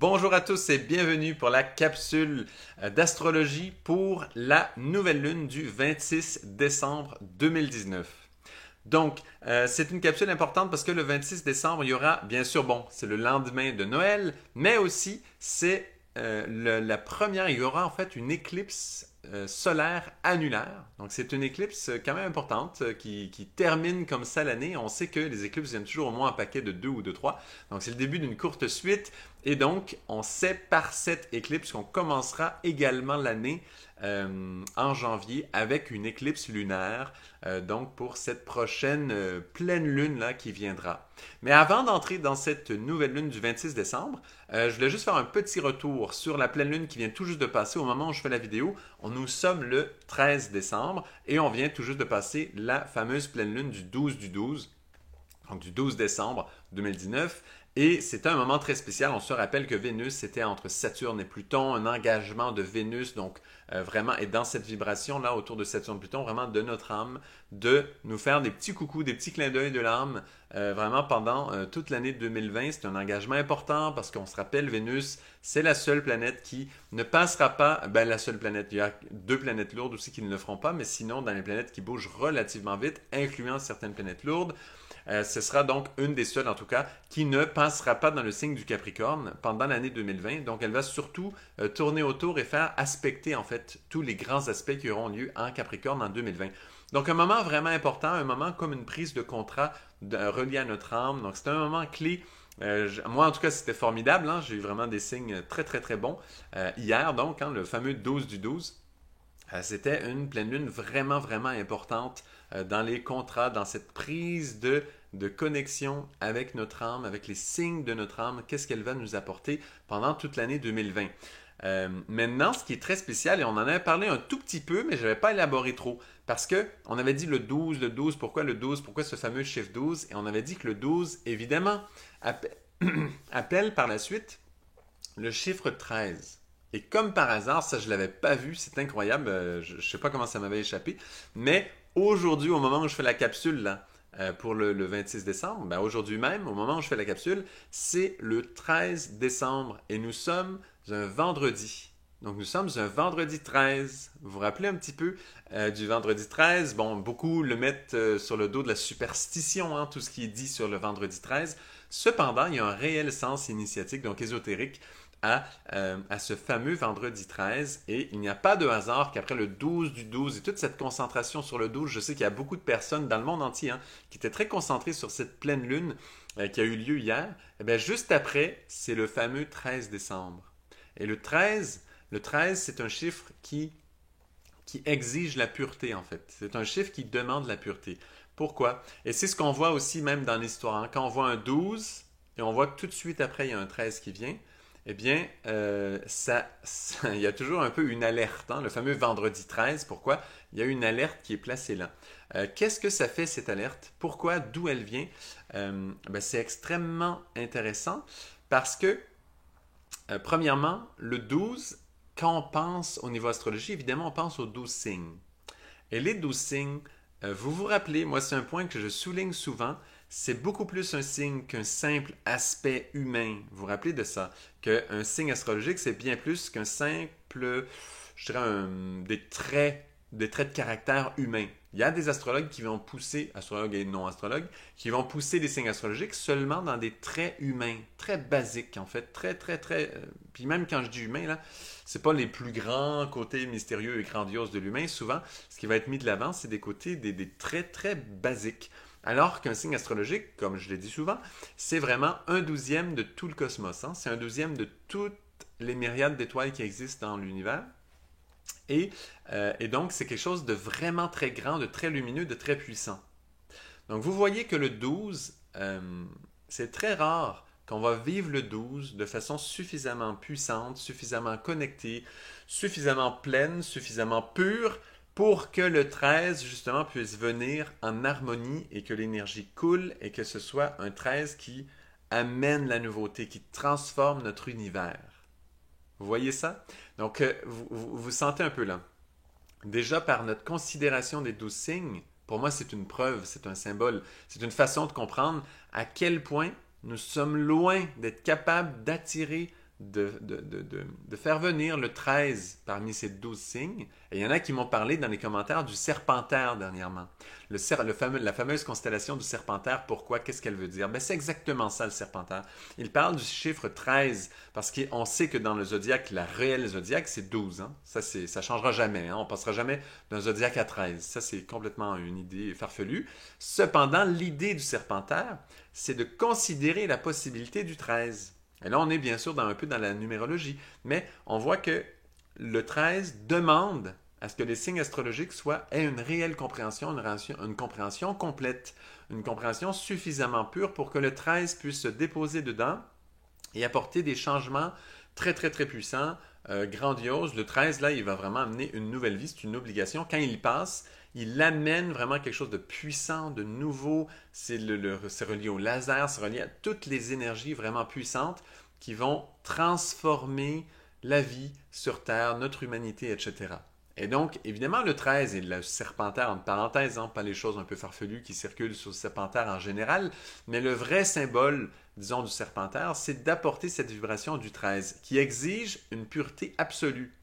Bonjour à tous et bienvenue pour la capsule d'astrologie pour la nouvelle lune du 26 décembre 2019. Donc, c'est une capsule importante parce que le 26 décembre, il y aura, bien sûr, bon, c'est le lendemain de Noël, mais aussi c'est la première, il y aura en fait une éclipse solaire annulaire. Donc, c'est une éclipse quand même importante qui termine comme ça l'année. On sait que les éclipses viennent toujours au moins un paquet de 2 ou de 3. Donc, c'est le début d'une courte suite. Et donc, on sait par cette éclipse qu'on commencera également l'année en janvier avec une éclipse lunaire, donc pour cette prochaine pleine lune là qui viendra. Mais avant d'entrer dans cette nouvelle lune du 26 décembre, je voulais juste faire un petit retour sur la pleine lune qui vient tout juste de passer au moment où je fais la vidéo. Nous sommes le 13 décembre et on vient tout juste de passer la fameuse pleine lune du 12 du 12, donc du 12 décembre 2019. Et c'était un moment très spécial. On se rappelle que Vénus, c'était entre Saturne et Pluton, un engagement de Vénus, donc vraiment, et dans cette vibration-là, autour de Saturne-Pluton, vraiment de notre âme, de nous faire des petits coucous, des petits clins d'œil de l'âme, vraiment pendant toute l'année 2020. C'est un engagement important parce qu'on se rappelle, Vénus, c'est la seule planète qui ne passera pas, ben la seule planète, il y a deux planètes lourdes aussi qui ne le feront pas, mais sinon, dans les planètes qui bougent relativement vite, incluant certaines planètes lourdes, ce sera donc une des seules, en tout cas, qui ne passera pas dans le signe du Capricorne pendant l'année 2020. Donc, elle va surtout tourner autour et faire aspecter, en fait, tous les grands aspects qui auront lieu en Capricorne en 2020. Donc, un moment vraiment important, un moment comme une prise de contrat relié à notre âme. Donc, c'est un moment clé. Moi, en tout cas, c'était formidable. Hein? J'ai eu vraiment des signes très, très, très bons. Hier, donc, hein, le fameux 12 du 12. C'était une pleine lune vraiment, vraiment importante dans les contrats, dans cette prise de connexion avec notre âme, avec les signes de notre âme, qu'est-ce qu'elle va nous apporter pendant toute l'année 2020. Maintenant, ce qui est très spécial, et on en avait parlé un tout petit peu, mais je n'avais pas élaboré trop, parce que on avait dit le 12, pourquoi le 12, pourquoi ce fameux chiffre 12, et on avait dit que le 12, évidemment, appelle par la suite le chiffre 13. Et comme par hasard, ça je l'avais pas vu, c'est incroyable, je ne sais pas comment ça m'avait échappé, mais aujourd'hui, au moment où je fais la capsule là, pour le 26 décembre, ben aujourd'hui même, au moment où je fais la capsule, c'est le 13 décembre et nous sommes un vendredi. Donc nous sommes un vendredi 13. Vous vous rappelez un petit peu du vendredi 13? Bon, beaucoup le mettent sur le dos de la superstition, hein, tout ce qui est dit sur le vendredi 13. Cependant, il y a un réel sens initiatique, donc ésotérique, à ce fameux vendredi 13. Et il n'y a pas de hasard qu'après le 12 du 12 et toute cette concentration sur le 12, je sais qu'il y a beaucoup de personnes dans le monde entier hein, qui étaient très concentrées sur cette pleine lune qui a eu lieu hier. Et bien, juste après, c'est le fameux 13 décembre. Et le 13 c'est un chiffre qui exige la pureté en fait. C'est un chiffre qui demande la pureté. Pourquoi? Et c'est ce qu'on voit aussi même dans l'histoire. Hein. Quand on voit un 12 et on voit que tout de suite après, il y a un 13 qui vient, eh bien, il y a toujours un peu une alerte, hein, le fameux vendredi 13. Pourquoi? Il y a une alerte qui est placée là. Qu'est-ce que ça fait cette alerte? Pourquoi? D'où elle vient? Ben, c'est extrêmement intéressant parce que, premièrement, le 12, quand on pense au niveau astrologie, évidemment, on pense aux 12 signes. Et les 12 signes, vous vous rappelez, moi c'est un point que je souligne souvent, c'est beaucoup plus un signe qu'un simple aspect humain. Vous vous rappelez de ça? Qu'un signe astrologique, c'est bien plus qu'un simple, je dirais, des traits de caractère humain. Il y a des astrologues qui vont pousser, astrologues et non-astrologues, qui vont pousser les signes astrologiques seulement dans des traits humains, très basiques en fait, très, très, très... puis même quand je dis humain, là, c'est pas les plus grands côtés mystérieux et grandioses de l'humain. Souvent, ce qui va être mis de l'avant, c'est des côtés, des traits très basiques. Alors qu'un signe astrologique, comme je l'ai dit souvent, c'est vraiment un douzième de tout le cosmos. Hein? C'est un douzième de toutes les myriades d'étoiles qui existent dans l'univers. Et donc, c'est quelque chose de vraiment très grand, de très lumineux, de très puissant. Donc, vous voyez que le 12, c'est très rare qu'on va vivre le 12 de façon suffisamment puissante, suffisamment connectée, suffisamment pleine, suffisamment pure pour que le 13, justement, puisse venir en harmonie et que l'énergie coule et que ce soit un 13 qui amène la nouveauté, qui transforme notre univers. Vous voyez ça? Donc, vous sentez un peu là. Déjà, par notre considération des 12 signes, pour moi, c'est une preuve, c'est un symbole, c'est une façon de comprendre à quel point nous sommes loin d'être capables d'attirer de faire venir le 13 parmi ces 12 signes. Et il y en a qui m'ont parlé dans les commentaires du Serpentaire dernièrement. La fameuse constellation du Serpentaire, pourquoi? Qu'est-ce qu'elle veut dire? Ben, c'est exactement ça, le Serpentaire. Il parle du chiffre 13, parce qu'on sait que dans le zodiaque, la réelle zodiaque, c'est 12. Hein? Ça ne changera jamais. Hein? On ne passera jamais d'un zodiaque à 13. Ça, c'est complètement une idée farfelue. Cependant, l'idée du Serpentaire, c'est de considérer la possibilité du 13. Et là, on est bien sûr un peu dans la numérologie, mais on voit que le 13 demande à ce que les signes astrologiques aient une réelle compréhension, une compréhension complète, une compréhension suffisamment pure pour que le 13 puisse se déposer dedans et apporter des changements très, très, très puissants, grandioses. Le 13, là, il va vraiment amener une nouvelle vie, c'est une obligation. Quand il y passe, il amène vraiment quelque chose de puissant, de nouveau. C'est relié au laser, c'est relié à toutes les énergies vraiment puissantes qui vont transformer la vie sur Terre, notre humanité, etc. Et donc, évidemment, le 13 et le Serpentaire, entre parenthèses, hein, pas les choses un peu farfelues qui circulent sur le Serpentaire en général, mais le vrai symbole, disons, du Serpentaire, c'est d'apporter cette vibration du 13 qui exige une pureté absolue.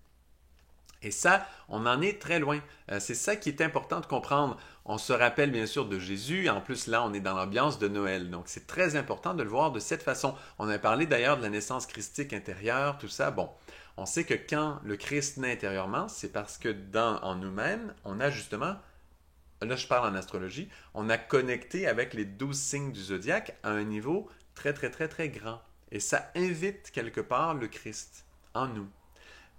Et ça, on en est très loin. C'est ça qui est important de comprendre. On se rappelle bien sûr de Jésus. En plus, là, on est dans l'ambiance de Noël. Donc, c'est très important de le voir de cette façon. On a parlé d'ailleurs de la naissance christique intérieure, tout ça. Bon, on sait que quand le Christ naît intérieurement, c'est parce que en nous-mêmes, on a justement, là je parle en astrologie, on a connecté avec les 12 signes du zodiaque à un niveau très, très, très, très grand. Et ça invite quelque part le Christ en nous.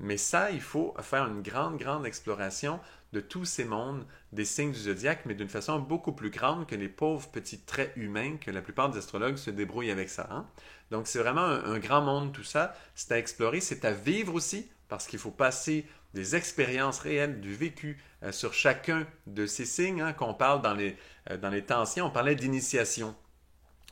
Mais ça, il faut faire une grande, grande exploration de tous ces mondes, des signes du zodiaque, mais d'une façon beaucoup plus grande que les pauvres petits traits humains que la plupart des astrologues se débrouillent avec ça. Hein? Donc, c'est vraiment un grand monde, tout ça. C'est à explorer, c'est à vivre aussi, parce qu'il faut passer des expériences réelles, du vécu sur chacun de ces signes. Hein, qu'on parle dans les temps anciens, on parlait d'initiation.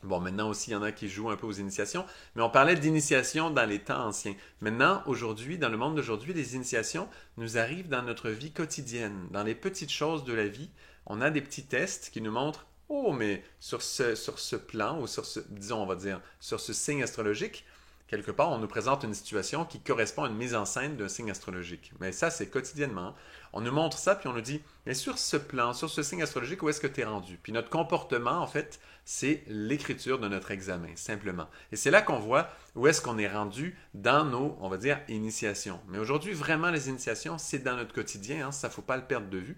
Bon, maintenant aussi, il y en a qui jouent un peu aux initiations, mais on parlait d'initiation dans les temps anciens. Maintenant, aujourd'hui, dans le monde d'aujourd'hui, les initiations nous arrivent dans notre vie quotidienne, dans les petites choses de la vie. On a des petits tests qui nous montrent, oh, mais sur ce plan, ou disons, on va dire, sur ce signe astrologique, quelque part, on nous présente une situation qui correspond à une mise en scène d'un signe astrologique. Mais ça, c'est quotidiennement. On nous montre ça, puis on nous dit, mais sur ce plan, sur ce signe astrologique, où est-ce que tu es rendu? Puis notre comportement, en fait, c'est l'écriture de notre examen, simplement. Et c'est là qu'on voit où est-ce qu'on est rendu dans nos, on va dire, initiations. Mais aujourd'hui, vraiment, les initiations, c'est dans notre quotidien, hein, ça ne faut pas le perdre de vue.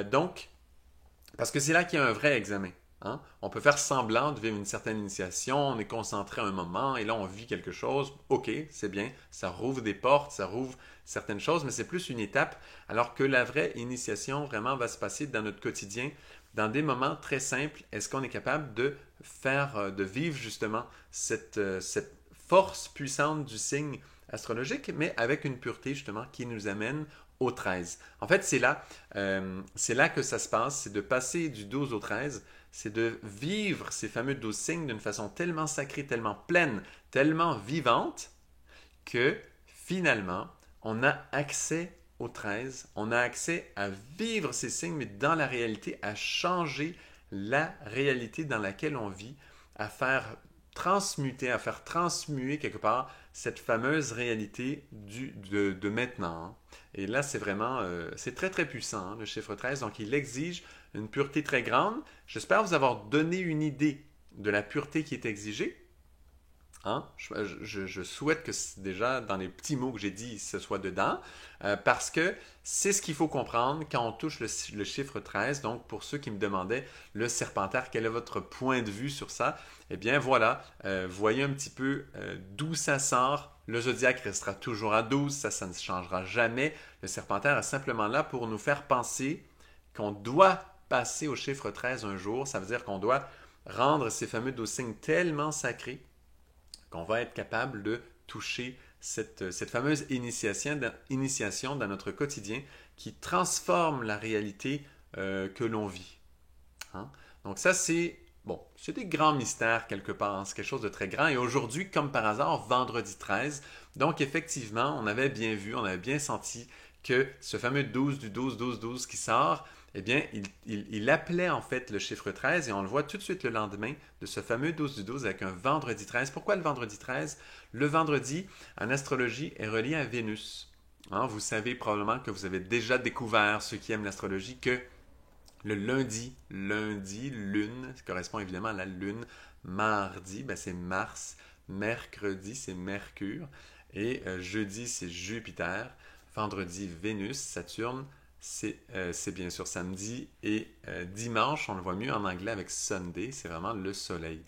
Donc, parce que c'est là qu'il y a un vrai examen. Hein? On peut faire semblant de vivre une certaine initiation, on est concentré à un moment et là on vit quelque chose. Ok, c'est bien, ça rouvre des portes, ça rouvre certaines choses, mais c'est plus une étape, alors que la vraie initiation vraiment va se passer dans notre quotidien, dans des moments très simples. Est-ce qu'on est capable de vivre justement cette force puissante du signe astrologique, mais avec une pureté justement qui nous amène au 13. En fait, c'est là que ça se passe, c'est de passer du 12 au 13, c'est de vivre ces fameux 12 signes d'une façon tellement sacrée, tellement pleine, tellement vivante, que finalement, on a accès au 13, on a accès à vivre ces signes, mais dans la réalité, à changer la réalité dans laquelle on vit, à faire transmuter, à faire transmuer quelque part cette fameuse réalité de maintenant. Et là, c'est vraiment, c'est très très puissant, hein, le chiffre 13, donc il exige une pureté très grande. J'espère vous avoir donné une idée de la pureté qui est exigée. Hein? Je souhaite que déjà, dans les petits mots que j'ai dit, ce soit dedans, parce que c'est ce qu'il faut comprendre quand on touche le chiffre 13. Donc, pour ceux qui me demandaient, le Serpentaire, quel est votre point de vue sur ça? Eh bien, voilà, voyez un petit peu d'où ça sort. Le zodiaque restera toujours à 12, ça ne changera jamais. Le Serpentaire est simplement là pour nous faire penser qu'on doit passer au chiffre 13 un jour. Ça veut dire qu'on doit rendre ces fameux 12 signes tellement sacrés qu'on va être capable de toucher cette fameuse initiation dans notre quotidien qui transforme la réalité que l'on vit. Hein? Donc ça, c'est des grands mystères quelque part, hein? C'est quelque chose de très grand. Et aujourd'hui, comme par hasard, vendredi 13, donc effectivement, on avait bien vu, on avait bien senti que ce fameux 12 du 12-12-12 qui sort, eh bien, il appelait en fait le chiffre 13 et on le voit tout de suite le lendemain de ce fameux 12 du 12 avec un vendredi 13. Pourquoi le vendredi 13? Le vendredi, en astrologie, est relié à Vénus. Hein, vous savez probablement que vous avez déjà découvert, ceux qui aiment l'astrologie, que le lundi, lune, ça correspond évidemment à la lune. Mardi, ben c'est Mars. Mercredi, c'est Mercure. Et jeudi, c'est Jupiter. Vendredi, Vénus. Saturne, c'est bien sûr samedi. Et dimanche, on le voit mieux en anglais avec Sunday, c'est vraiment le soleil.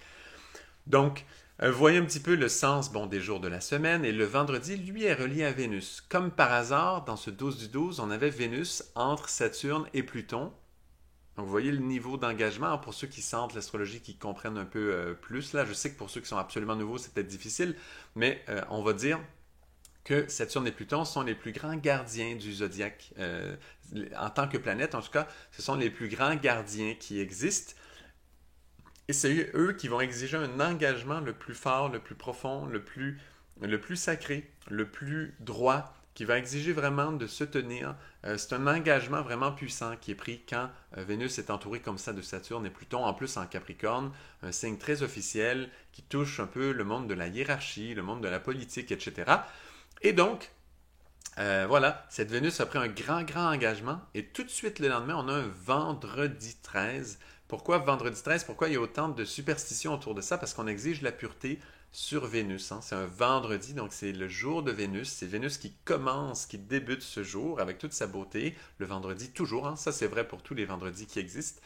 Donc, vous voyez un petit peu le sens des jours de la semaine. Et le vendredi, lui, est relié à Vénus. Comme par hasard, dans ce 12 du 12, on avait Vénus entre Saturne et Pluton. Donc, vous voyez le niveau d'engagement pour ceux qui sentent l'astrologie, qui comprennent un peu plus. Là, je sais que pour ceux qui sont absolument nouveaux, c'est peut-être difficile, mais on va dire que Saturne et Pluton sont les plus grands gardiens du zodiaque. En tant que planète, en tout cas, ce sont les plus grands gardiens qui existent. Et c'est eux qui vont exiger un engagement le plus fort, le plus profond, le plus sacré, le plus droit, qui va exiger vraiment de se tenir. C'est un engagement vraiment puissant qui est pris quand Vénus est entourée comme ça de Saturne et Pluton, en plus en Capricorne, un signe très officiel qui touche un peu le monde de la hiérarchie, le monde de la politique, etc. Et donc, voilà, cette Vénus a pris un grand engagement et tout de suite le lendemain, on a un vendredi 13. Pourquoi vendredi 13? Pourquoi il y a autant de superstitions autour de ça? Parce qu'on exige la pureté sur Vénus. Hein. C'est un vendredi, donc c'est le jour de Vénus. C'est Vénus qui commence, qui débute ce jour avec toute sa beauté. Le vendredi, toujours. Hein. Ça, c'est vrai pour tous les vendredis qui existent.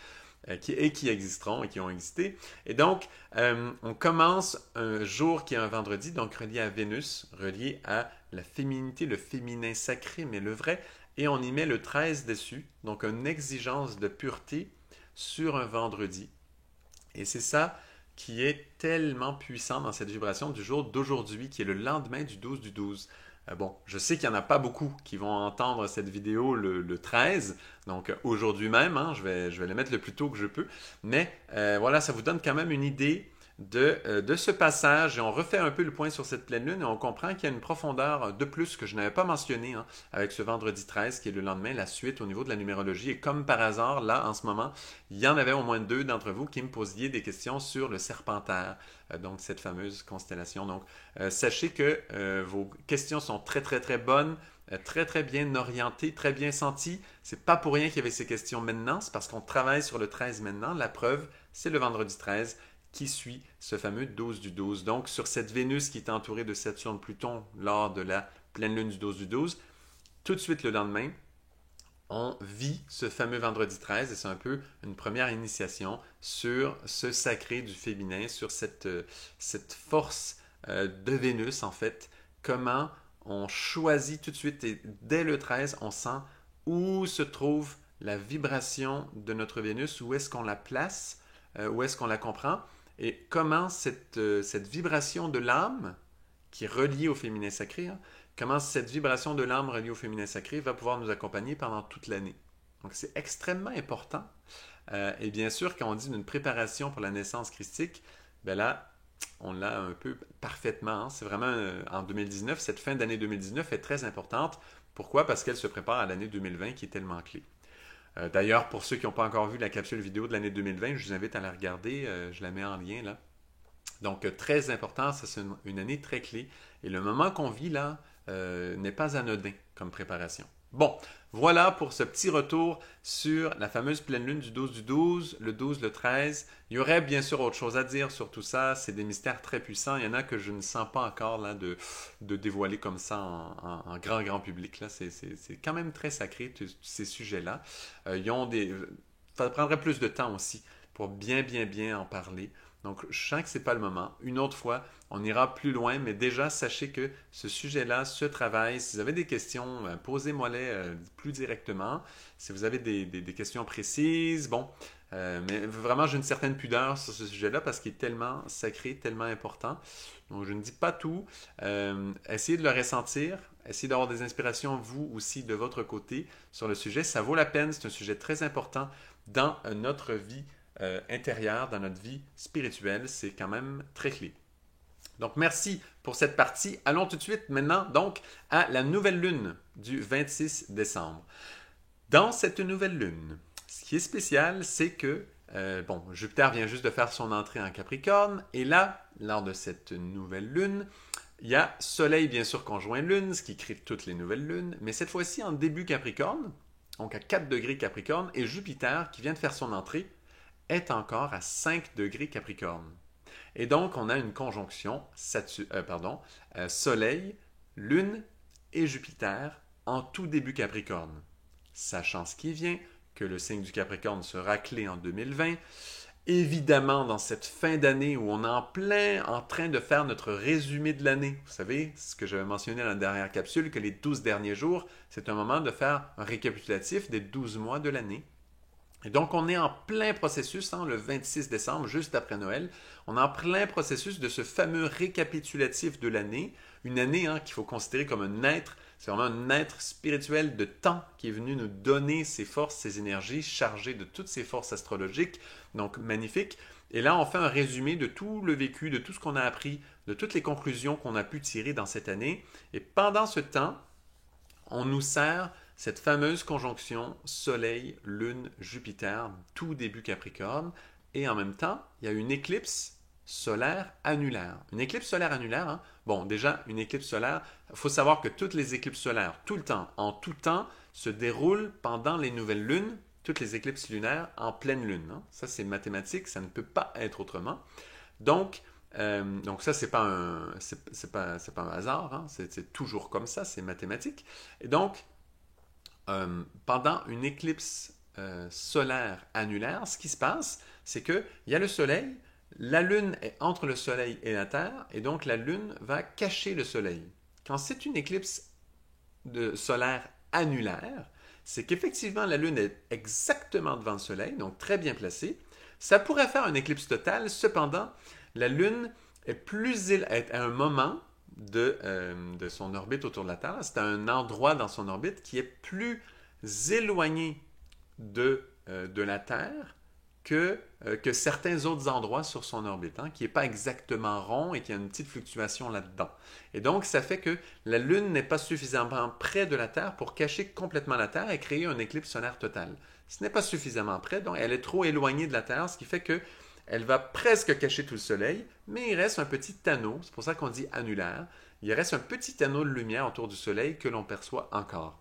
Qui existeront et qui ont existé. Et donc, on commence un jour qui est un vendredi, donc relié à Vénus, relié à la féminité, le féminin sacré, mais le vrai, et on y met le 13 dessus, donc une exigence de pureté sur un vendredi. Et c'est ça qui est tellement puissant dans cette vibration du jour d'aujourd'hui, qui est le lendemain du 12 du 12. Bon, je sais qu'il n'y en a pas beaucoup qui vont entendre cette vidéo le 13, donc aujourd'hui même, hein, je vais le mettre le plus tôt que je peux, mais voilà, ça vous donne quand même une idée de ce passage, et on refait un peu le point sur cette pleine lune, et on comprend qu'il y a une profondeur de plus que je n'avais pas mentionné hein, avec ce vendredi 13, qui est le lendemain, la suite au niveau de la numérologie, et comme par hasard, là, en ce moment, il y en avait au moins deux d'entre vous qui me posiez des questions sur le Serpentaire, donc cette fameuse constellation. Donc, sachez que vos questions sont très bonnes, très bien orientées, très bien senties. C'est pas pour rien qu'il y avait ces questions maintenant, c'est parce qu'on travaille sur le 13 maintenant. La preuve, c'est le vendredi 13 qui suit ce fameux 12 du 12. Donc, sur cette Vénus qui est entourée de Saturne-Pluton lors de la pleine lune du 12 du 12, tout de suite le lendemain, on vit ce fameux vendredi 13 et c'est un peu une première initiation sur ce sacré du féminin, sur cette force de Vénus en fait. Comment on choisit tout de suite et dès le 13, on sent où se trouve la vibration de notre Vénus, où est-ce qu'on la place, où est-ce qu'on la comprend et comment cette vibration de l'âme qui est reliée au féminin sacré, hein, comment cette vibration de l'âme reliée au féminin sacré va pouvoir nous accompagner pendant toute l'année. Donc c'est extrêmement important. Et bien sûr, quand on dit d'une préparation pour la naissance christique, ben là, on l'a un peu parfaitement. Hein. C'est vraiment en 2019, cette fin d'année 2019 est très importante. Pourquoi? Parce qu'elle se prépare à l'année 2020 qui est tellement clé. D'ailleurs, pour ceux qui n'ont pas encore vu la capsule vidéo de l'année 2020, je vous invite à la regarder. Je la mets en lien là. Donc, très important, ça c'est une année très clé. Et le moment qu'on vit là n'est pas anodin comme préparation. Bon, voilà pour ce petit retour sur la fameuse pleine lune du 12 du 12, le 12, le 13. Il y aurait bien sûr autre chose à dire sur tout ça. C'est des mystères très puissants. Il y en a que je ne sens pas encore là, de dévoiler comme ça en grand public. Là. C'est quand même très sacré, ces sujets-là. Ça prendrait plus de temps aussi pour bien en parler. Donc, je sens que ce n'est pas le moment. Une autre fois, on ira plus loin, mais déjà, sachez que ce sujet-là se travaille. Si vous avez des questions, posez-moi-les plus directement. Si vous avez des questions précises, bon, mais vraiment, j'ai une certaine pudeur sur ce sujet-là parce qu'il est tellement sacré, tellement important. Donc, je ne dis pas tout. Essayez de le ressentir. Essayez d'avoir des inspirations, vous aussi, de votre côté sur le sujet. Ça vaut la peine. C'est un sujet très important dans notre vie intérieure, dans notre vie spirituelle. C'est quand même très clé. Donc, merci pour cette partie. Allons tout de suite maintenant donc à la nouvelle lune du 26 décembre. Dans cette nouvelle lune, ce qui est spécial, c'est que Jupiter vient juste de faire son entrée en Capricorne, et là, lors de cette nouvelle lune, il y a Soleil bien sûr conjoint Lune, ce qui crée toutes les nouvelles lunes, mais cette fois-ci en début Capricorne, donc à 4 degrés Capricorne, et Jupiter, qui vient de faire son entrée, est encore à 5 degrés Capricorne. Et donc, on a une conjonction Soleil, Lune et Jupiter en tout début Capricorne. Sachant ce qui vient, que le signe du Capricorne sera clé en 2020, évidemment, dans cette fin d'année où on est en train de faire notre résumé de l'année, vous savez, ce que j'avais mentionné dans la dernière capsule, que les 12 derniers jours, c'est un moment de faire un récapitulatif des 12 mois de l'année. Et donc, on est en plein processus, le 26 décembre, juste après Noël, on est en plein processus de ce fameux récapitulatif de l'année, une année qu'il faut considérer comme un être, c'est vraiment un être spirituel de temps qui est venu nous donner ses forces, ses énergies, chargé de toutes ses forces astrologiques, donc magnifique. Et là, on fait un résumé de tout le vécu, de tout ce qu'on a appris, de toutes les conclusions qu'on a pu tirer dans cette année. Et pendant ce temps, on nous sert cette fameuse conjonction Soleil, Lune, Jupiter, tout début Capricorne, et en même temps, il y a une éclipse solaire annulaire. Une éclipse solaire annulaire, déjà, une éclipse solaire, il faut savoir que toutes les éclipses solaires, tout le temps, en tout temps, se déroulent pendant les nouvelles lunes, toutes les éclipses lunaires en pleine lune. Ça, c'est mathématique, ça ne peut pas être autrement. Donc ça, c'est pas un hasard, c'est toujours comme ça, c'est mathématique. Et donc, pendant une éclipse solaire annulaire, ce qui se passe, c'est qu'il y a le Soleil, la Lune est entre le Soleil et la Terre, et donc la Lune va cacher le Soleil. Quand c'est une éclipse solaire annulaire, c'est qu'effectivement la Lune est exactement devant le Soleil, donc très bien placée. Ça pourrait faire une éclipse totale, cependant, la Lune est à un moment de son orbite autour de la Terre. C'est un endroit dans son orbite qui est plus éloigné de la Terre que certains autres endroits sur son orbite, qui n'est pas exactement rond et qui a une petite fluctuation là-dedans. Et donc, ça fait que la Lune n'est pas suffisamment près de la Terre pour cacher complètement la Terre et créer un éclipse solaire total. Ce n'est pas suffisamment près, donc elle est trop éloignée de la Terre, ce qui fait que elle va presque cacher tout le Soleil, mais il reste un petit anneau, c'est pour ça qu'on dit annulaire, il reste un petit anneau de lumière autour du Soleil que l'on perçoit encore.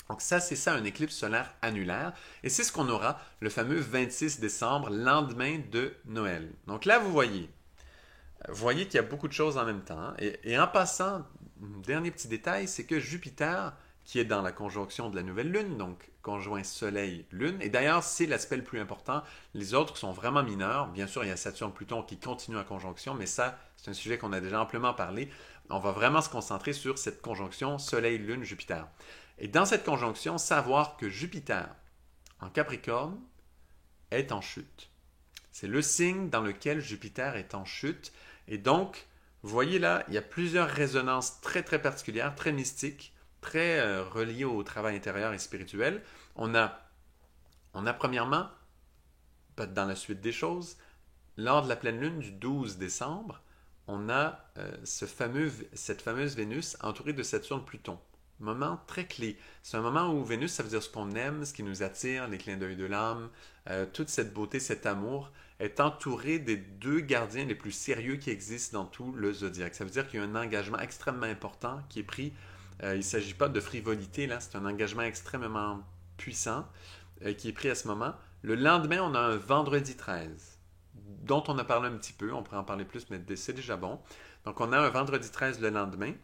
Donc ça, c'est ça, un éclipse solaire annulaire. Et c'est ce qu'on aura le fameux 26 décembre, lendemain de Noël. Donc là, vous voyez qu'il y a beaucoup de choses en même temps. Et en passant, un dernier petit détail, c'est que Jupiter, qui est dans la conjonction de la nouvelle Lune, donc conjoint Soleil-Lune, et d'ailleurs, c'est l'aspect le plus important. Les autres sont vraiment mineurs. Bien sûr, il y a Saturne-Pluton qui continue en conjonction, mais ça, c'est un sujet qu'on a déjà amplement parlé. On va vraiment se concentrer sur cette conjonction Soleil-Lune-Jupiter. Et dans cette conjonction, savoir que Jupiter, en Capricorne, est en chute. C'est le signe dans lequel Jupiter est en chute. Et donc, vous voyez là, il y a plusieurs résonances très très particulières, très mystiques, très reliées au travail intérieur et spirituel. On a premièrement, dans la suite des choses, lors de la pleine lune du 12 décembre, on a cette fameuse Vénus entourée de Saturne-Pluton. Moment très clé. C'est un moment où Vénus, ça veut dire ce qu'on aime, ce qui nous attire, les clins d'œil de l'âme, toute cette beauté, cet amour, est entourée des deux gardiens les plus sérieux qui existent dans tout le zodiaque. Ça veut dire qu'il y a un engagement extrêmement important qui est pris. Il ne s'agit pas de frivolité, là, c'est un engagement extrêmement puissant qui est pris à ce moment. Le lendemain, on a un vendredi 13, dont on a parlé un petit peu, on pourrait en parler plus, mais c'est déjà bon. Donc on a un vendredi 13 le lendemain.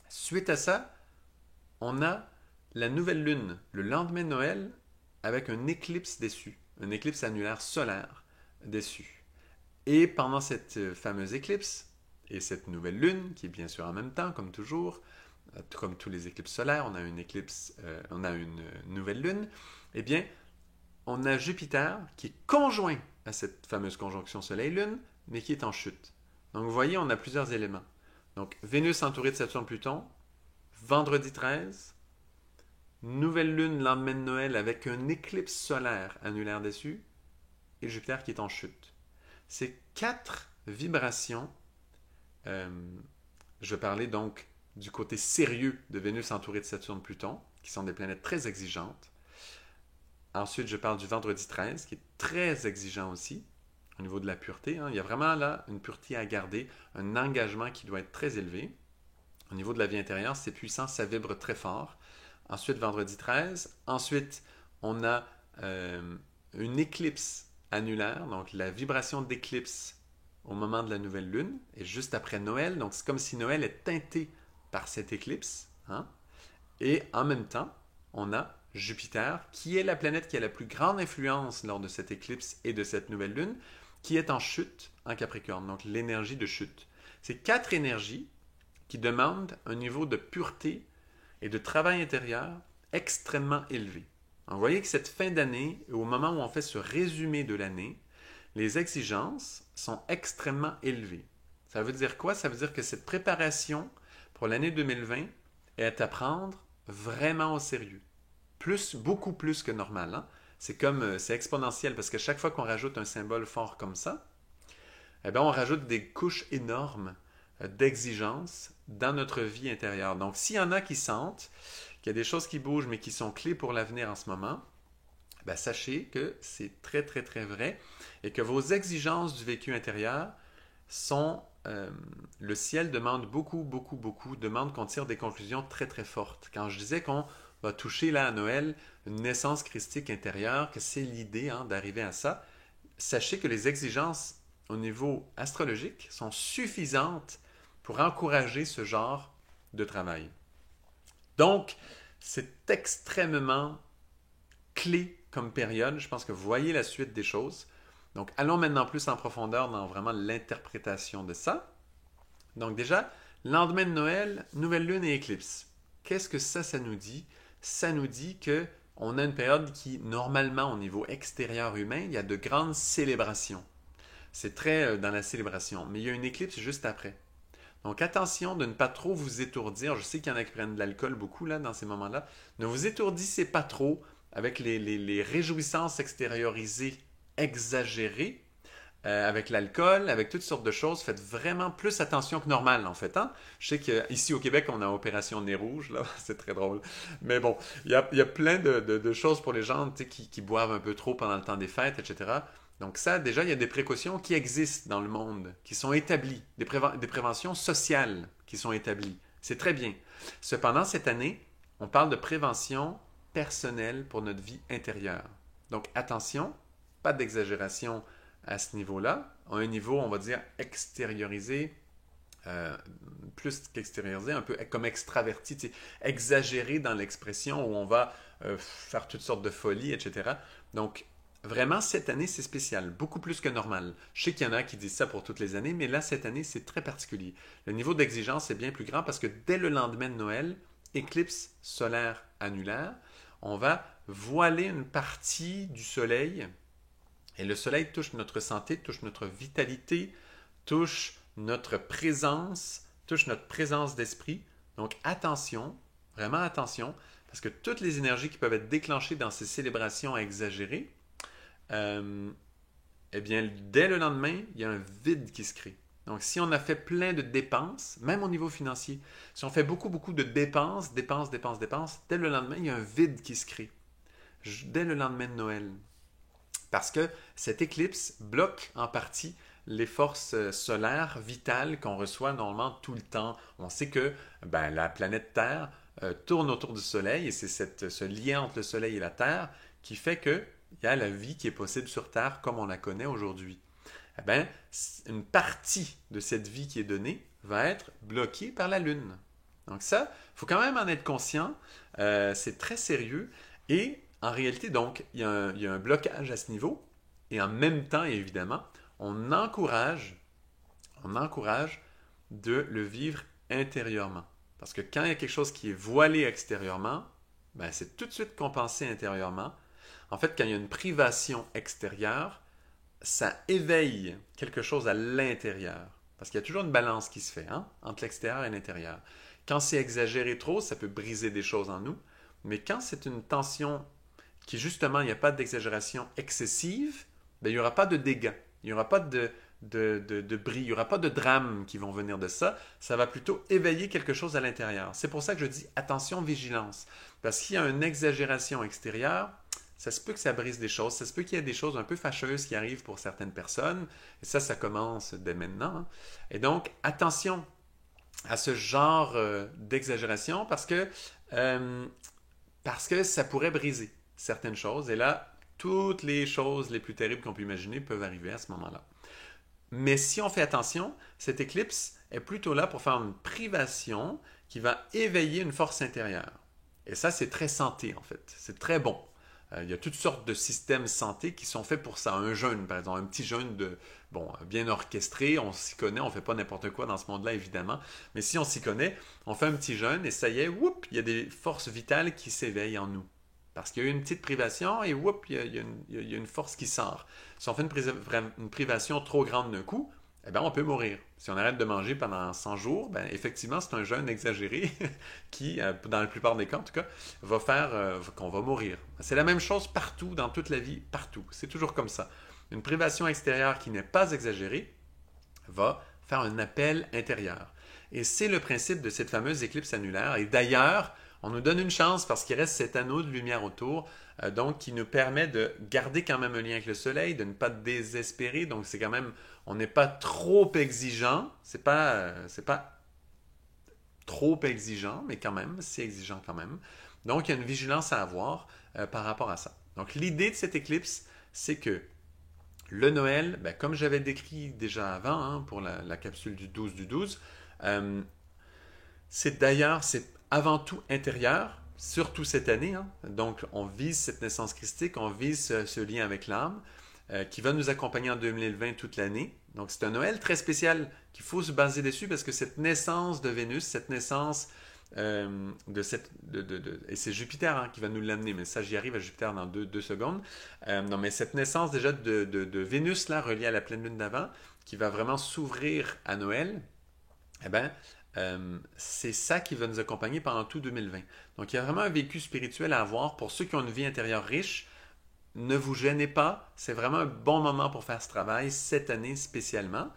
Suite à ça, on a la nouvelle lune le lendemain de Noël avec un éclipse dessus, un éclipse annulaire solaire dessus. Et pendant cette fameuse éclipse et cette nouvelle lune, qui est bien sûr en même temps, comme toujours, comme tous les éclipses solaires, on a une nouvelle lune, eh bien, on a Jupiter qui est conjoint à cette fameuse conjonction Soleil-Lune, mais qui est en chute. Donc vous voyez, on a plusieurs éléments. Donc Vénus entourée de Saturne-Pluton, vendredi 13, nouvelle lune lendemain de Noël avec un éclipse solaire annulaire dessus, et Jupiter qui est en chute. Ces 4 vibrations, je vais parler donc du côté sérieux de Vénus entourée de Saturne-Pluton, qui sont des planètes très exigeantes. Ensuite, je parle du vendredi 13, qui est très exigeant aussi au niveau de la pureté. Hein. Il y a vraiment là une pureté à garder, un engagement qui doit être très élevé. Au niveau de la vie intérieure, c'est puissant, ça vibre très fort. Ensuite, vendredi 13. Ensuite, on a une éclipse annulaire, donc la vibration d'éclipse au moment de la nouvelle lune, et juste après Noël. Donc, c'est comme si Noël est teinté par cette éclipse. Hein? Et en même temps, on a Jupiter, qui est la planète qui a la plus grande influence lors de cette éclipse et de cette nouvelle lune, qui est en chute en Capricorne, donc l'énergie de chute. C'est 4 énergies qui demandent un niveau de pureté et de travail intérieur extrêmement élevé. Donc, vous voyez que cette fin d'année, au moment où on fait ce résumé de l'année, les exigences sont extrêmement élevées. Ça veut dire quoi? Ça veut dire que cette préparation pour l'année 2020 est à prendre vraiment au sérieux. Beaucoup plus que normal. Hein? C'est exponentiel parce que chaque fois qu'on rajoute un symbole fort comme ça, eh bien, on rajoute des couches énormes d'exigences dans notre vie intérieure. Donc, s'il y en a qui sentent qu'il y a des choses qui bougent mais qui sont clés pour l'avenir en ce moment, ben, sachez que c'est très, très, très vrai et que vos exigences du vécu intérieur sont... le ciel demande beaucoup, demande qu'on tire des conclusions très, très fortes. Quand je disais qu'on va toucher là à Noël une naissance christique intérieure, que c'est l'idée hein, d'arriver à ça, sachez que les exigences au niveau astrologique sont suffisantes pour encourager ce genre de travail. Donc, c'est extrêmement clé comme période. Je pense que vous voyez la suite des choses. Donc, allons maintenant plus en profondeur dans vraiment l'interprétation de ça. Donc déjà, lendemain de Noël, nouvelle lune et éclipse. Qu'est-ce que ça nous dit? Ça nous dit qu'on a une période qui, normalement, au niveau extérieur humain, il y a de grandes célébrations. C'est très dans la célébration. Mais il y a une éclipse juste après. Donc attention de ne pas trop vous étourdir. Je sais qu'il y en a qui prennent de l'alcool beaucoup là, dans ces moments-là. Ne vous étourdissez pas trop avec les réjouissances extériorisées exagérées, avec l'alcool, avec toutes sortes de choses. Faites vraiment plus attention que normal en fait. Hein? Je sais qu'ici au Québec, on a Opération Nez Rouge, là, c'est très drôle. Mais bon, il y a plein de choses pour les gens qui boivent un peu trop pendant le temps des fêtes, etc. Donc ça, déjà, il y a des précautions qui existent dans le monde, qui sont établies, des préventions sociales qui sont établies. C'est très bien. Cependant, cette année, on parle de prévention personnelle pour notre vie intérieure. Donc attention, pas d'exagération à ce niveau-là. À un niveau, on va dire, extériorisé, plus qu'extériorisé, un peu comme extraverti, exagéré dans l'expression où on va faire toutes sortes de folies, etc. Donc, vraiment, cette année, c'est spécial, beaucoup plus que normal. Je sais qu'il y en a qui disent ça pour toutes les années, mais là, cette année, c'est très particulier. Le niveau d'exigence est bien plus grand parce que dès le lendemain de Noël, éclipse solaire annulaire, on va voiler une partie du soleil. Et le soleil touche notre santé, touche notre vitalité, touche notre présence d'esprit. Donc attention, vraiment attention, parce que toutes les énergies qui peuvent être déclenchées dans ces célébrations exagérées, eh bien, dès le lendemain, il y a un vide qui se crée. Donc, si on a fait plein de dépenses, même au niveau financier, si on fait beaucoup de dépenses, dès le lendemain, il y a un vide qui se crée. Dès le lendemain de Noël. Parce que cette éclipse bloque en partie les forces solaires vitales qu'on reçoit normalement tout le temps. On sait que la planète Terre tourne autour du Soleil et c'est ce lien entre le Soleil et la Terre qui fait qu'il y a la vie qui est possible sur Terre comme on la connaît aujourd'hui. Eh bien, une partie de cette vie qui est donnée va être bloquée par la Lune. Donc ça, il faut quand même en être conscient. C'est très sérieux. Et en réalité, donc, il y a un blocage à ce niveau. Et en même temps, évidemment, on encourage de le vivre intérieurement. Parce que quand il y a quelque chose qui est voilé extérieurement, c'est tout de suite compensé intérieurement. En fait, quand il y a une privation extérieure, ça éveille quelque chose à l'intérieur. Parce qu'il y a toujours une balance qui se fait entre l'extérieur et l'intérieur. Quand c'est exagéré trop, ça peut briser des choses en nous. Mais quand c'est une tension qui, justement, il n'y a pas d'exagération excessive, il n'y aura pas de dégâts. Il n'y aura pas de bris, il n'y aura pas de drames qui vont venir de ça. Ça va plutôt éveiller quelque chose à l'intérieur. C'est pour ça que je dis attention, vigilance. Parce qu'il y a une exagération extérieure, ça se peut que ça brise des choses, ça se peut qu'il y ait des choses un peu fâcheuses qui arrivent pour certaines personnes, et ça commence dès maintenant, hein. Et donc, attention à ce genre d'exagération parce que ça pourrait briser certaines choses, et là, toutes les choses les plus terribles qu'on peut imaginer peuvent arriver à ce moment-là. Mais si on fait attention, cette éclipse est plutôt là pour faire une privation qui va éveiller une force intérieure. Et ça, c'est très santé, en fait. C'est très bon. Il y a toutes sortes de systèmes santé qui sont faits pour ça. Un jeûne, par exemple, un petit jeûne bien orchestré, on s'y connaît, on ne fait pas n'importe quoi dans ce monde-là, évidemment. Mais si on s'y connaît, on fait un petit jeûne et ça y est, il y a des forces vitales qui s'éveillent en nous. Parce qu'il y a eu une petite privation et il y a une force qui sort. Si on fait une privation trop grande d'un coup, eh bien, on peut mourir. Si on arrête de manger pendant 100 jours, ben, effectivement, c'est un jeûne exagéré qui, dans la plupart des cas en tout cas, va faire qu'on va mourir. C'est la même chose partout, dans toute la vie, partout. C'est toujours comme ça. Une privation extérieure qui n'est pas exagérée va faire un appel intérieur. Et c'est le principe de cette fameuse éclipse annulaire. Et d'ailleurs, on nous donne une chance parce qu'il reste cet anneau de lumière autour, donc qui nous permet de garder quand même un lien avec le soleil, de ne pas désespérer. Donc c'est quand même, on n'est pas trop exigeant, c'est pas trop exigeant, mais quand même, c'est exigeant quand même. Donc il y a une vigilance à avoir par rapport à ça. Donc l'idée de cette éclipse, c'est que le Noël, ben, comme j'avais décrit déjà avant hein, pour la capsule du 12 du 12, c'est avant tout intérieur, surtout cette année. Hein. Donc, on vise cette naissance christique, on vise ce lien avec l'âme qui va nous accompagner en 2020 toute l'année. Donc, c'est un Noël très spécial qu'il faut se baser dessus parce que cette naissance de Vénus, cette naissance et c'est Jupiter hein, qui va nous l'amener, mais ça, j'y arrive à Jupiter dans deux secondes. Non, mais cette naissance déjà de Vénus, là, reliée à la pleine lune d'avant, qui va vraiment s'ouvrir à Noël, eh bien, c'est ça qui va nous accompagner pendant tout 2020. Donc, il y a vraiment un vécu spirituel à avoir. Pour ceux qui ont une vie intérieure riche, ne vous gênez pas. C'est vraiment un bon moment pour faire ce travail, cette année spécialement.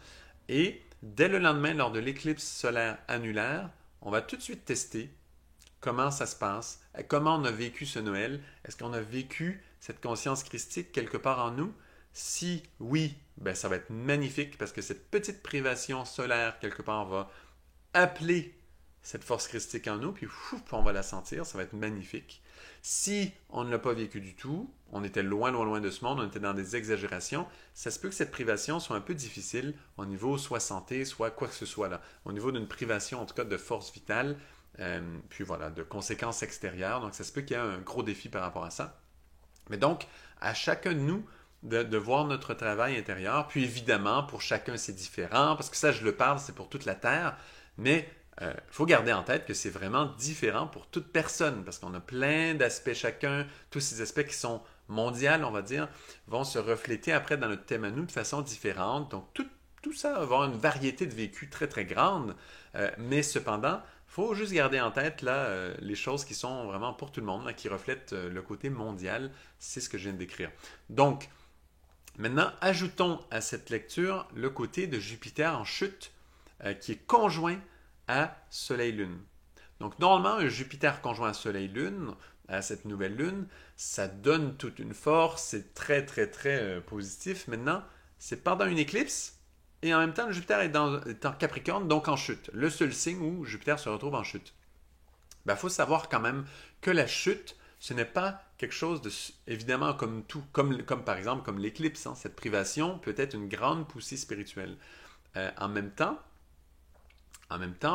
Et dès le lendemain, lors de l'éclipse solaire annulaire, on va tout de suite tester comment ça se passe, comment on a vécu ce Noël. Est-ce qu'on a vécu cette conscience christique quelque part en nous? Si oui, ben ça va être magnifique parce que cette petite privation solaire quelque part va appeler cette force christique en nous, puis on va la sentir, ça va être magnifique. Si on ne l'a pas vécu du tout, on était loin, loin, loin de ce monde, on était dans des exagérations, ça se peut que cette privation soit un peu difficile au niveau soit santé, soit quoi que ce soit là, au niveau d'une privation en tout cas de force vitale, puis voilà, de conséquences extérieures, donc ça se peut qu'il y ait un gros défi par rapport à ça. Mais donc, à chacun de nous, de voir notre travail intérieur, puis évidemment, pour chacun c'est différent, parce que ça je le parle, c'est pour toute la Terre, mais il faut garder en tête que c'est vraiment différent pour toute personne, parce qu'on a plein d'aspects chacun, tous ces aspects qui sont mondiaux, on va dire, vont se refléter après dans notre thème à nous de façon différente. Donc tout ça va avoir une variété de vécus très très grande, mais cependant, il faut juste garder en tête là, les choses qui sont vraiment pour tout le monde, là, qui reflètent le côté mondial, c'est ce que je viens de décrire. Donc, maintenant, ajoutons à cette lecture le côté de Jupiter en chute, qui est conjoint à Soleil-Lune. Donc, normalement, un Jupiter conjoint à Soleil-Lune, à cette nouvelle Lune, ça donne toute une force, c'est très, très, très positif. Maintenant, c'est pendant une éclipse, et en même temps, le Jupiter est en Capricorne, donc en chute. Le seul signe où Jupiter se retrouve en chute. Il faut savoir quand même que la chute, ce n'est pas quelque chose de, évidemment, comme tout, comme par exemple, comme l'éclipse. Hein, cette privation peut être une grande poussée spirituelle. En même temps,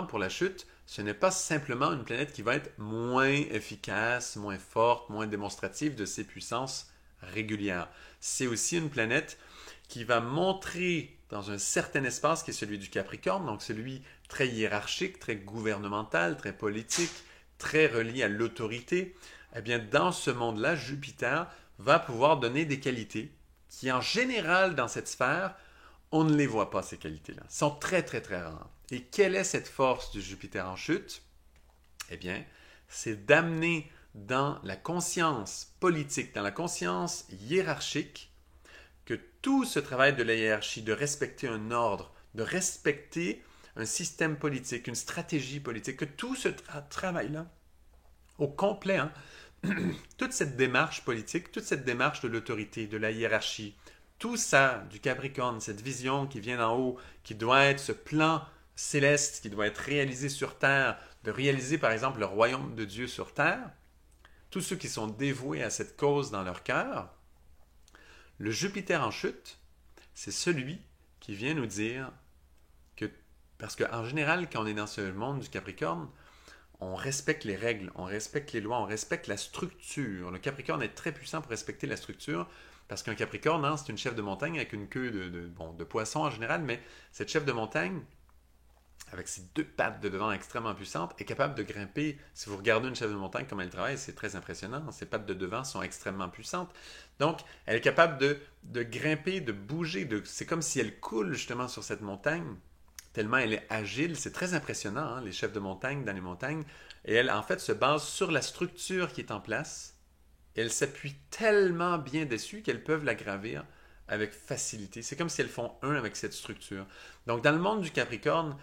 pour la chute, ce n'est pas simplement une planète qui va être moins efficace, moins forte, moins démonstrative de ses puissances régulières. C'est aussi une planète qui va montrer dans un certain espace qui est celui du Capricorne, donc celui très hiérarchique, très gouvernemental, très politique, très relié à l'autorité. Eh bien, dans ce monde-là, Jupiter va pouvoir donner des qualités qui, en général, dans cette sphère, on ne les voit pas, ces qualités-là. Elles sont très, très, très rares. Et quelle est cette force du Jupiter en chute? Eh bien, c'est d'amener dans la conscience politique, dans la conscience hiérarchique, que tout ce travail de la hiérarchie, de respecter un ordre, de respecter un système politique, une stratégie politique, que tout ce travail-là, au complet, hein, toute cette démarche politique, toute cette démarche de l'autorité, de la hiérarchie, tout ça du Capricorne, cette vision qui vient d'en haut, qui doit être ce plan céleste, qui doit être réalisé sur Terre, de réaliser par exemple le royaume de Dieu sur Terre, tous ceux qui sont dévoués à cette cause dans leur cœur, le Jupiter en chute, c'est celui qui vient nous dire que, parce qu'en général, quand on est dans ce monde du Capricorne, on respecte les règles, on respecte les lois, on respecte la structure. Le Capricorne est très puissant pour respecter la structure, parce qu'un Capricorne, hein, c'est une chef de montagne avec une queue de poisson en général, mais cette chef de montagne, avec ses deux pattes de devant extrêmement puissantes, est capable de grimper. Si vous regardez une chèvre de montagne, comme elle travaille, c'est très impressionnant. Ses pattes de devant sont extrêmement puissantes. Donc, elle est capable de grimper, de bouger. C'est comme si elle coule justement sur cette montagne, tellement elle est agile. C'est très impressionnant, hein, les chefs de montagne dans les montagnes. Et elle, en fait, se base sur la structure qui est en place. Et elle s'appuie tellement bien dessus qu'elles peuvent la gravir avec facilité. C'est comme si elles font un avec cette structure. Donc, dans le monde du Capricorne,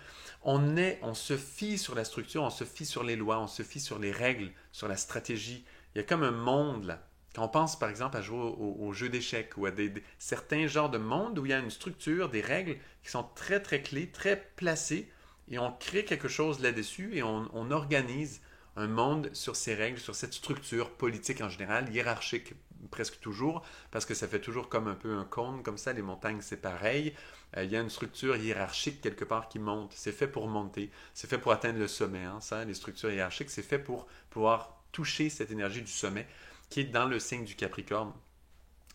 on se fie sur la structure, on se fie sur les lois, on se fie sur les règles, sur la stratégie. Il y a comme un monde là. Quand on pense par exemple à jouer au jeu d'échecs ou à certains genres de mondes où il y a une structure, des règles qui sont très très clés, très placées, et on crée quelque chose là-dessus et on organise un monde sur ces règles, sur cette structure politique en général, hiérarchique presque toujours, parce que ça fait toujours comme un peu un cône, comme ça, les montagnes c'est pareil. Il y a une structure hiérarchique quelque part qui monte. C'est fait pour monter, c'est fait pour atteindre le sommet. Hein, ça, les structures hiérarchiques, c'est fait pour pouvoir toucher cette énergie du sommet qui est dans le signe du Capricorne.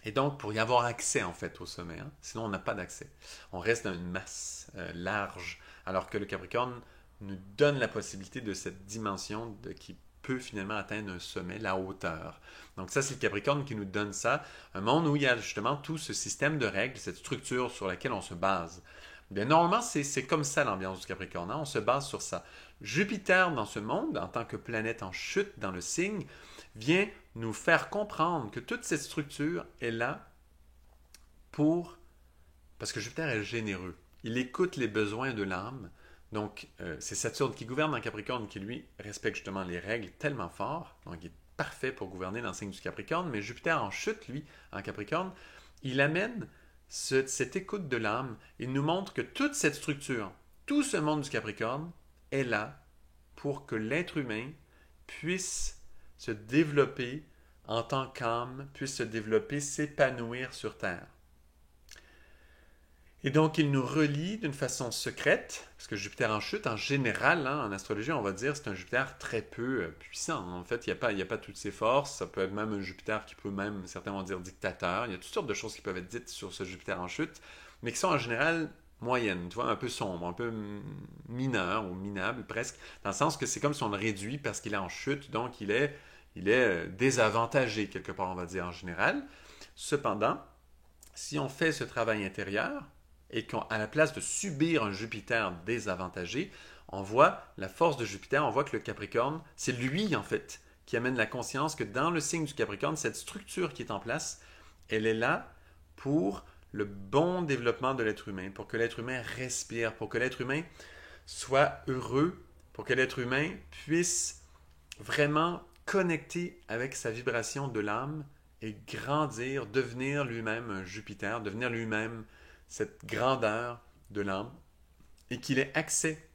Et donc, pour y avoir accès en fait au sommet, hein, sinon on n'a pas d'accès. On reste dans une masse large, alors que le Capricorne nous donne la possibilité de cette dimension qui peut finalement atteindre un sommet, la hauteur. Donc ça, c'est le Capricorne qui nous donne ça, un monde où il y a justement tout ce système de règles, cette structure sur laquelle on se base. Bien, normalement, c'est comme ça l'ambiance du Capricorne, hein? On se base sur ça. Jupiter, dans ce monde, en tant que planète en chute dans le signe, vient nous faire comprendre que toute cette structure est là parce que Jupiter est généreux. Il écoute les besoins de l'âme. Donc, c'est Saturne qui gouverne en Capricorne qui, lui, respecte justement les règles tellement fort. Donc, il est parfait pour gouverner dans le signe du Capricorne. Mais Jupiter en chute, lui, en Capricorne, il amène cette écoute de l'âme. Il nous montre que toute cette structure, tout ce monde du Capricorne est là pour que l'être humain puisse se développer en tant qu'âme, puisse se développer, s'épanouir sur Terre. Et donc, il nous relie d'une façon secrète, parce que Jupiter en chute, en général, hein, en astrologie, on va dire c'est un Jupiter très peu puissant. En fait, il n'y a pas toutes ses forces. Ça peut être même un Jupiter qui peut même, certains vont dire dictateur. Il y a toutes sortes de choses qui peuvent être dites sur ce Jupiter en chute, mais qui sont en général moyennes, tu vois, un peu sombres, un peu mineurs ou minables presque, dans le sens que c'est comme si on le réduit parce qu'il est en chute, donc il est désavantagé quelque part, on va dire en général. Cependant, si on fait ce travail intérieur, et qu'à la place de subir un Jupiter désavantagé, on voit la force de Jupiter, on voit que le Capricorne, c'est lui en fait qui amène la conscience que dans le signe du Capricorne, cette structure qui est en place, elle est là pour le bon développement de l'être humain, pour que l'être humain respire, pour que l'être humain soit heureux, pour que l'être humain puisse vraiment connecter avec sa vibration de l'âme et grandir, devenir lui-même un Jupiter, devenir lui-même cette grandeur de l'âme et qu'il ait accès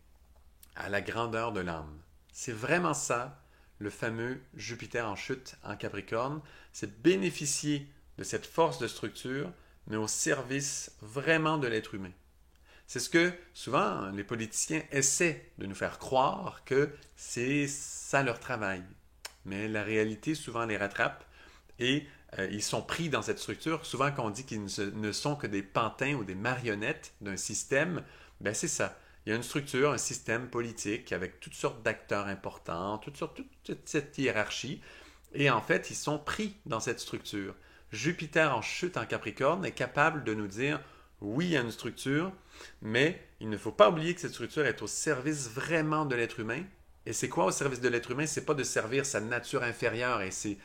à la grandeur de l'âme. C'est vraiment ça, le fameux Jupiter en chute en Capricorne, c'est bénéficier de cette force de structure, mais au service vraiment de l'être humain. C'est ce que souvent les politiciens essaient de nous faire croire que c'est ça leur travail. Mais la réalité souvent les rattrape et ils sont pris dans cette structure. Souvent, quand on dit qu'ils ne sont que des pantins ou des marionnettes d'un système, ben c'est ça. Il y a une structure, un système politique avec toutes sortes d'acteurs importants, toute cette hiérarchie. Et en fait, ils sont pris dans cette structure. Jupiter en chute en Capricorne est capable de nous dire, oui, il y a une structure, mais il ne faut pas oublier que cette structure est au service vraiment de l'être humain. Et c'est quoi au service de l'être humain? C'est pas de servir sa nature inférieure et ses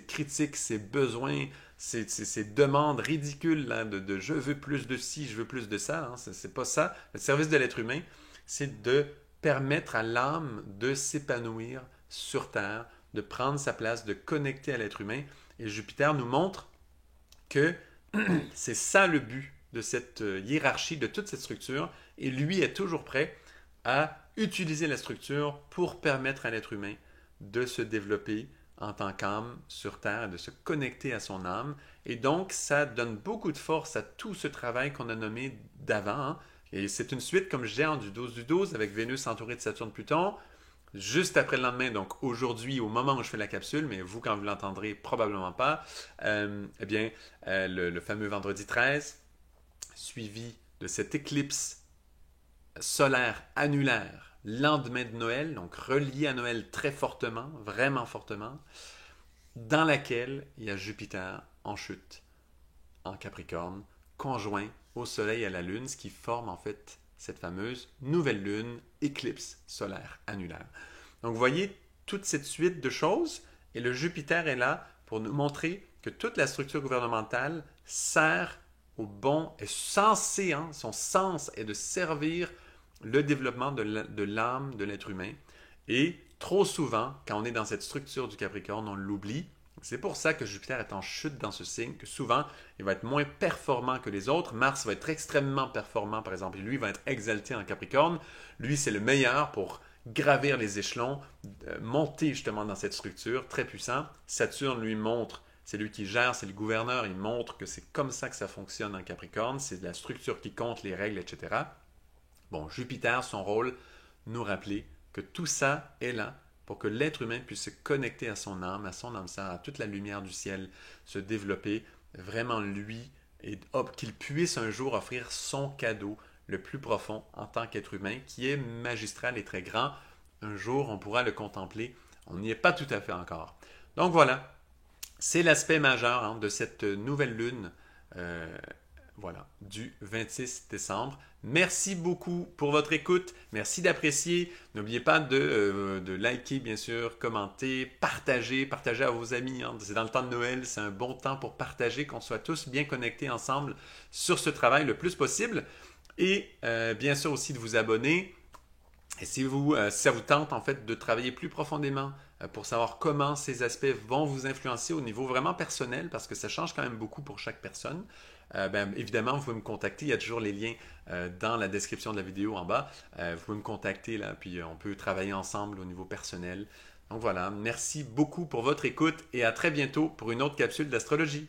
critiques, ses besoins, ses demandes ridicules là, de je veux plus de ci, je veux plus de ça. Hein. C'est pas ça. Le service de l'être humain, c'est de permettre à l'âme de s'épanouir sur Terre, de prendre sa place, de connecter à l'être humain. Et Jupiter nous montre que c'est ça le but de cette hiérarchie, de toute cette structure. Et lui est toujours prêt à utiliser la structure pour permettre à l'être humain de se développer en tant qu'âme sur Terre, de se connecter à son âme. Et donc, ça donne beaucoup de force à tout ce travail qu'on a nommé d'avant. Hein. Et c'est une suite, comme je disais, du 12 du 12, avec Vénus entourée de Saturne Pluton. Juste après le lendemain, donc aujourd'hui, au moment où je fais la capsule, mais vous, quand vous l'entendrez, probablement pas, eh bien, le fameux vendredi 13, suivi de cette éclipse solaire annulaire, lendemain de Noël, donc relié à Noël très fortement, vraiment fortement, dans laquelle il y a Jupiter en chute, en Capricorne, conjoint au Soleil et à la Lune, ce qui forme en fait cette fameuse nouvelle Lune, éclipse solaire annulaire. Donc vous voyez toute cette suite de choses, et le Jupiter est là pour nous montrer que toute la structure gouvernementale sert au bon, est censée, hein, son sens est de servir le développement de l'âme de l'être humain. Et trop souvent, quand on est dans cette structure du Capricorne, on l'oublie. C'est pour ça que Jupiter est en chute dans ce signe, que souvent, il va être moins performant que les autres. Mars va être extrêmement performant, par exemple, et lui va être exalté en Capricorne. Lui, c'est le meilleur pour gravir les échelons, monter justement dans cette structure, très puissant. Saturne lui montre, c'est lui qui gère, c'est le gouverneur, il montre que c'est comme ça que ça fonctionne en Capricorne, c'est la structure qui compte, les règles, etc. Bon, Jupiter, son rôle, nous rappeler que tout ça est là pour que l'être humain puisse se connecter à son âme sœur, à toute la lumière du ciel, se développer vraiment lui, et qu'il puisse un jour offrir son cadeau le plus profond en tant qu'être humain, qui est magistral et très grand. Un jour, on pourra le contempler. On n'y est pas tout à fait encore. Donc voilà, c'est l'aspect majeur, hein, de cette nouvelle lune voilà, du 26 décembre. Merci beaucoup pour votre écoute. Merci d'apprécier. N'oubliez pas de liker, bien sûr, commenter, partager à vos amis. Hein. C'est dans le temps de Noël, c'est un bon temps pour partager, qu'on soit tous bien connectés ensemble sur ce travail le plus possible. Et bien sûr aussi de vous abonner. Et si ça vous tente en fait de travailler plus profondément pour savoir comment ces aspects vont vous influencer au niveau vraiment personnel, parce que ça change quand même beaucoup pour chaque personne, évidemment, vous pouvez me contacter. Il y a toujours les liens dans la description de la vidéo en bas. Vous pouvez me contacter là, puis on peut travailler ensemble au niveau personnel. Donc voilà, merci beaucoup pour votre écoute et à très bientôt pour une autre capsule d'astrologie.